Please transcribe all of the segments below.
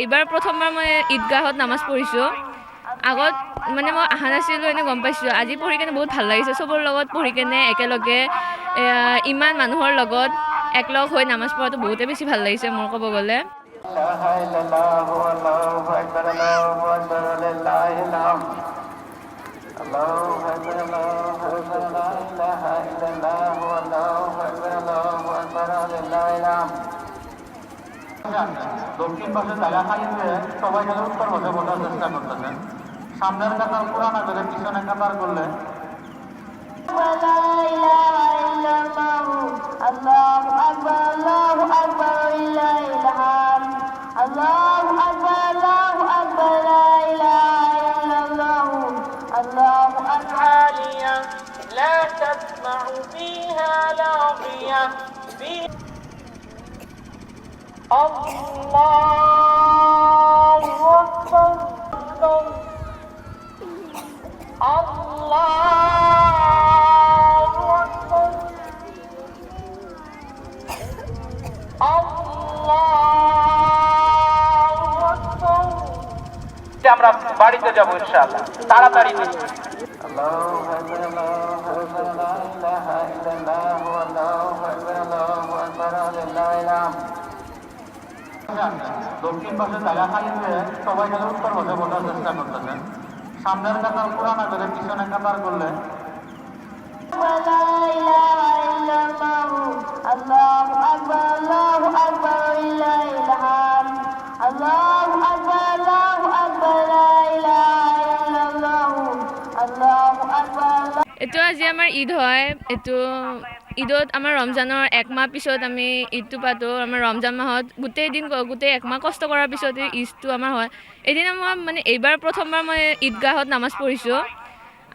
এইবাৰ প্ৰথমবাৰ মই ঈদগাহত নামাজ পঢ়িছোঁ। আগত মানে মই অহা নাছিলোঁ, এনে গম পাইছোঁ। আজি পঢ়ি কেনে বহুত ভাল লাগিছে, চবৰ লগত পঢ়ি কেনে একেলগে ইমান মানুহৰ লগত একলগ হৈ নামাজ পঢ়াটো বহুতেই বেছি ভাল লাগিছে মোৰ ক'ব গ'লে। দক্ষিণ পাশে জায়গা খালি হয়ে সবাই গেলে উত্তর পাশে বসার চেষ্টা করতেছেন। সামনের কাতার পুরানা করে পিছনে কাতার করলে لا تسمع فيها لاغية الله أكبر الله أكبر الله أكبر আমরা বাড়িতে যাব ইনশাআল্লাহ তাড়াতাড়ি দক্ষিণ পাশে জায়গা খালি হয়ে সবাই গেলে উত্তর পাশে বসার চেষ্টা করতেছেন। সামনের কাতার পুরানা করে পিছনে কাতার করলে এইটো আজি আমাৰ ঈদ হয়। এইটো ঈদত আমাৰ ৰমজানৰ একমাহ পিছত আমি ঈদটো পাতোঁ। আমাৰ ৰমজান মাহত গোটেই একমাহ কষ্ট কৰাৰ পিছত ঈদটো আমাৰ হয়। এদিনা মই মানে এইবাৰ প্ৰথমবাৰ মই ঈদগাহত নামাজ পঢ়িছোঁ।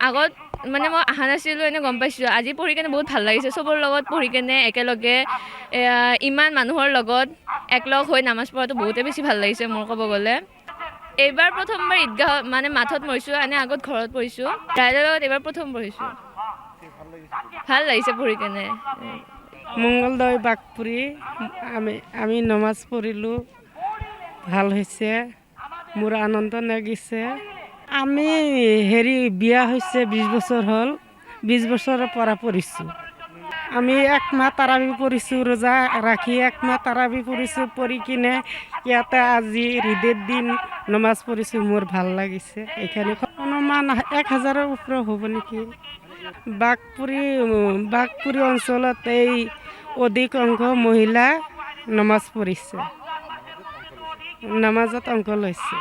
আগত মানে মই অহা নাছিলোঁ, এনে গম পাইছোঁ। আজি পঢ়ি কেনে বহুত ভাল লাগিছে, চবৰ লগত পঢ়ি কেনে একেলগে ইমান মানুহৰ লগত একলগ হৈ নামাজ পঢ়াটো বহুতেই বেছি ভাল লাগিছে মোৰ ক'ব গ'লে। এইবাৰ প্ৰথমবাৰ ঈদগাহ মানে মাঠত পঢ়িছোঁ, এনে আগত ঘৰত পঢ়িছোঁ। ৰাইজৰ লগত এইবাৰ প্ৰথম পঢ়িছোঁ, ভাল লাগিছে পঢ়ি কেনে। মঙ্গলদৈ বাঘপুৰী আমি নমাজ পঢ়িলোঁ, ভাল হৈছে, মোৰ আনন্দ লাগিছে। আমি বিয়া হৈছে 20 বছৰ হ'ল, 20 বছৰৰ পৰা পঢ়িছোঁ। আমি একমাহ তাৰাবি পঢ়িছোঁ, ৰোজা ৰাখি একমাহ তাৰাবি পঢ়িছোঁ। পঢ়ি কিনে ইয়াতে আজি ঈদের দিন নমাজ পঢ়িছোঁ, মোৰ ভাল লাগিছে। এইখানে অনুমান 1000-ৰ ওপৰত হ'ব নেকি। বাঘপুৰী অঞ্চলত এই অধিকাংশ মহিলা নমাজ পঢ়িছে, নামাজত অংশ লৈছে।